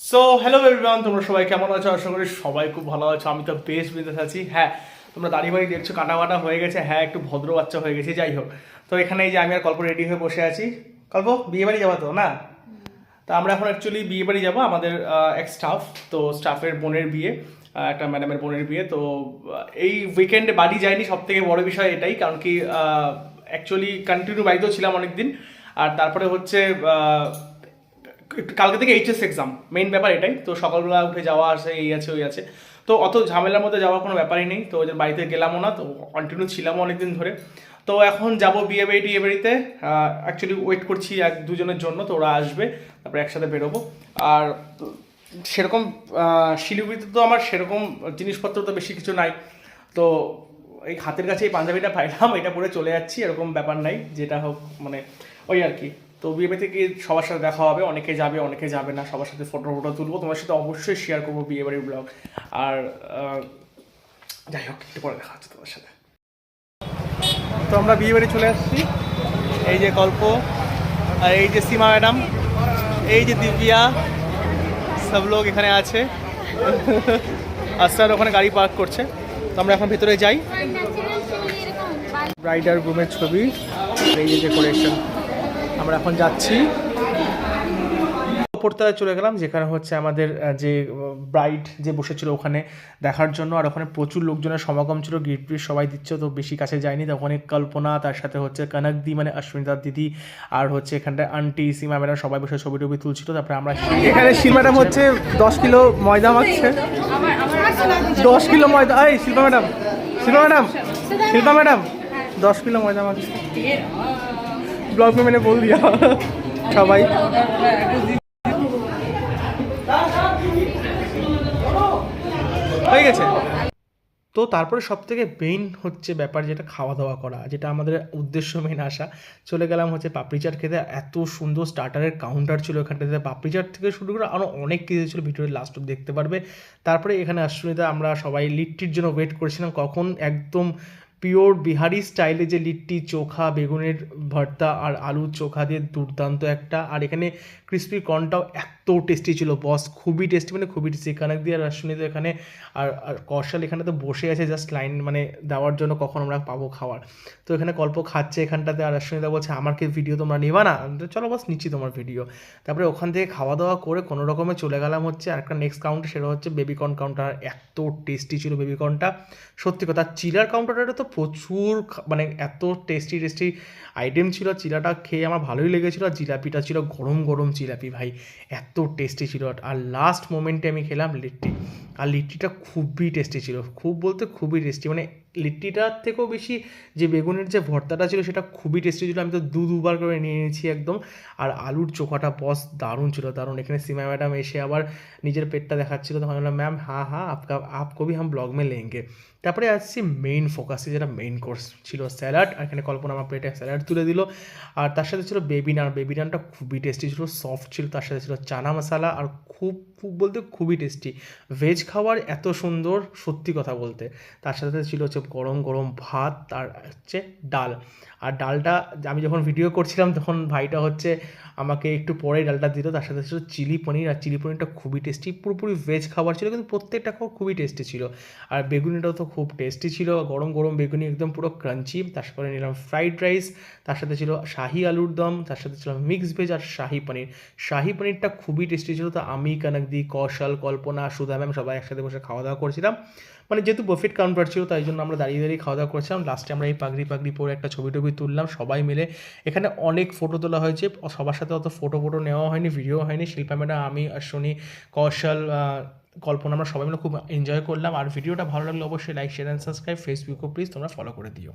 So hello everyone, তোমরা সবাই কেমন আছো? আশা করি সবাই খুব ভালো আছো। আমি তো বেশ বিন্দাস আছি। হ্যাঁ, তোমরা দাড়ি বাড়ি দেখছো কাটা কাটা হয়ে গেছে। হ্যাঁ, একটু ভদ্র বাচ্চা হয়ে গেছে। যাই হোক, তো এখানে এই যে আমি আর কল্প রেডি হয়ে বসে আছি। কল্প, বিয়ে বাড়ি যাবো তো না? তো আমরা এখন অ্যাকচুয়ালি বিয়ে বাড়ি যাবো। আমাদের এক স্টাফ, তো স্টাফের বোনের বিয়ে, একটা ম্যাডামের বোনের বিয়ে। তো এই উইকেন্ডে বাড়ি যায়নি, সব থেকে বড় বিষয় এটাই। কারণ কি অ্যাকচুয়ালি কন্টিনিউ বাড়িতেও ছিলাম অনেকদিন। আর তারপরে হচ্ছে কালকে থেকে এইচএস এক্সাম, মেইন ব্যাপার এটাই। তো সকালবেলা উঠে যাওয়া আসে, এই আছে ওই আছে, তো অত ঝামেলার মধ্যে যাওয়ার কোনো ব্যাপারই নেই। তো ওই জন্য বাড়িতে গেলামও না, তো কন্টিনিউ ছিলামও অনেকদিন ধরে। তো এখন যাব বিয়ে বাড়িতে। অ্যাকচুয়ালি ওয়েট করছি এক দুজনের জন্য, তো ওরা আসবে, তারপরে একসাথে বেরোবো। আর সেরকম শিলিগুড়িতে তো আমার সেরকম জিনিসপত্র তো বেশি কিছু নাই। তো এই হাতের কাছে এই পাঞ্জাবিটা পাইলাম, এটা পরে চলে যাচ্ছি, এরকম ব্যাপার নাই। যেটা হোক মানে ওই আর কি। তো বিয়ে বাড়িতে গিয়ে সবার সাথে দেখা হবে, অনেকে যাবে অনেকে যাবে না, সবার সাথে ফটো তুলবো, তোমার সাথে অবশ্যই শেয়ার করবো বিয়ে বাড়ির ব্লগ। আর যাই হোক, একটু পরে দেখা হচ্ছে তোমার সাথে। তো আমরা বিয়ে বাড়ি চলে আসছি। এই যে গল্প, আর এই যে সীমা ম্যাডাম, এই যে দিব্যা, সব লোক এখানে আছে। আস্তে ওখানে গাড়ি পার্ক করছে। তো আমরা এখন ভেতরে যাই। ব্রাইডার গ্রুমের ছবি, এই যে ডেকোরেশন। আমরা এখন যাচ্ছি, উপরতলায় চলে গেলাম, যেখানে হচ্ছে আমাদের যে ব্রাইড যে বসেছিল ওখানে দেখার জন্য। আর ওখানে প্রচুর লোকজনের সমাগম ছিল, গিফট ফিফট সবাই দিচ্ছে, তো বেশি কাছে যায়নি। তো ওখানে কল্পনা, তার সাথে হচ্ছে কনকদি মানে অশ্বিনিতার দিদি, আর হচ্ছে এখানটায় আন্টি সীমা ম্যাডাম সবাই বসে ছবি টবি তুলছিল। তারপরে আমরা এখানে শিল্পা ম্যাডাম হচ্ছে 10 কিলো ময়দা মাখছে। 10 কিলো ময়দা, এই Shilpa madam, Shilpa madam, Shilpa madam 10 kilo ময়দা মাখছে। ব্লগ में मैंने बोल दिया সবাই। হয়ে গেছে। তো তারপরে সব থেকে মেইন হচ্ছে ব্যাপার, যেটা খাওয়া দাওয়া করা, যেটা আমাদের উদ্দেশ্য মেইন আসা। চলে গেলাম হচ্ছে পাপড়ি চাট খেতে। এত সুন্দর স্টার্টারের কাউন্টার ছিল এখানটাতে, পাপড়ি চাট থেকে শুরু করে আরও অনেক কিছু ছিল, ভিডিওর লাস্ট দেখতে পারবে। তারপরে এখানে অশ্বিনিতা আমরা সবাই লিট্টির জন্য ওয়েট করেছিলাম, কখন একদম পিওর বিহারি স্টাইলে যে লিট্টি, চোখা, বেগুনের ভর্তা আর আলুর চোখা দিয়ে দুর্দান্ত একটা। আর এখানে ক্রিস্পি কর্নটাও এত টেস্টি ছিল বস, খুবই টেস্টি, মানে খুবই টেস্টি। কানাক দিয়ে আর অশ্বিনিতা এখানে আর কৌশল এখানে তো বসে আছে জাস্ট লাইন মানে দেওয়ার জন্য, কখন আমরা পাবো খাওয়ার। তো এখানে কল্প খাচ্ছে এখানটাতে, আর অশ্বিনিতা বলছে আমাকে ভিডিও তোমরা নেবা না? চলো বাস নিচ্ছি তোমার ভিডিও। তারপরে ওখান থেকে খাওয়া দাওয়া করে কোনো রকমে চলে গেলাম হচ্ছে আরেকটা নেক্সট কাউন্টার, সেটা হচ্ছে বেবিকর্ন কাউন্টার। এত টেস্টি ছিল বেবিকর্নটা, সত্যি কথা। চিলার কাউন্টারটা তো প্রচুর মানে এত টেস্টি টেস্টি আইটেম ছিল। চিলাটা খেয়ে আমার ভালোই লেগেছিলো। আর জিলাপিটা ছিল গরম গরম জিলাপি, ভাই এত টেস্টি ছিল। আর লাস্ট মোমেন্টে আমি খেলাম লিট্টি, আর লিট্টিটা খুবই টেস্টি ছিল, খুব বলতে খুবই টেস্টি। মানে লিট্টিটার থেকেও বেশি যে বেগুনের যে ভর্তাটা ছিল সেটা খুবই টেস্টি ছিল। আমি তো দুবার করে নিয়ে নিয়েছি একদম। আর আলুর চোখাটা বস দারুণ ছিল, দারুণ। এখানে সীমা ম্যাডাম এসে আবার নিজের পেটটা দেখাচ্ছিল, তখন বললাম ম্যাম হ্যাঁ হ্যাঁ আপকো ভি হাম ব্লগ মে লেঙ্গে। তারপরে আসছি মেইন ফোকাসে, যেটা মেইন কোর্স ছিল স্যালাড। আর এখানে কল্পনা আমার প্লেটে স্যালাড তুলে দিল। আর তার সাথে ছিল বেবি নান, বেবি নানটা খুবই টেস্টি ছিল, সফট ছিল। তার সাথে ছিল চানা মশলা, আর খুব খুব বলতে খুবই টেস্টি। ভেজ খাবার এত সুন্দর, সত্যি কথা বলতে। তার সাথে ছিল হচ্ছে গরম গরম ভাত, আর হচ্ছে ডাল। আর ডালটা আমি যখন ভিডিও করছিলাম তখন ভাইটা হচ্ছে আমাকে একটু পরেই ডালটা দিল। তার সাথে ছিল চিলি পনির, আর চিলি পনিরটা খুবই টেস্টি। পুরোপুরি ভেজ খাবার ছিল, কিন্তু প্রত্যেকটা খাবার খুবই টেস্টি ছিল। আর বেগুনিটাও তো খুব টেস্টি ছিল, গরম গরম বেগুনি, একদম পুরো ক্রাঞ্চি। তার সাথে নিলাম ফ্রাইড রাইস, তার সাথে ছিল শাহি আলুর দম, তার সাথে ছিল মিক্স ভেজ আর শাহি পনির। শাহি পনিরটা খুবই টেস্টি ছিল। তো আমি, কনকদি, কৌশল, কল্পনা, সুধা ম্যাম সবাই একসাথে বসে খাওয়া দাওয়া করছিলাম। মানে যেহেতু বাফেট কাউন্টার ছিল, তাই জন্য আমরা দাঁড়িয়ে দাঁড়িয়ে খাওয়া দাওয়া করছিলাম। লাস্টে আমরা এই পাগড়ি পরে একটা ছবি টবি তুললাম সবাই মিলে। এখানে অনেক ফটো তোলা হয়েছে, সবার সাথে অত ফটো নেওয়া হয়নি, ভিডিও হয়নি। শিল্পা ম্যাডাম, আমি, অশ্বিনী, কৌশল, কল্পনা, আমরা সবাই মিলে খুব এনজয় করলাম। আর ভিডিওটা ভালো লাগলে অবশ্যই লাইক, শেয়ার অ্যান্ড সাবস্ক্রাইব। ফেসবুকও প্লিজ তোমরা ফলো করে দিও।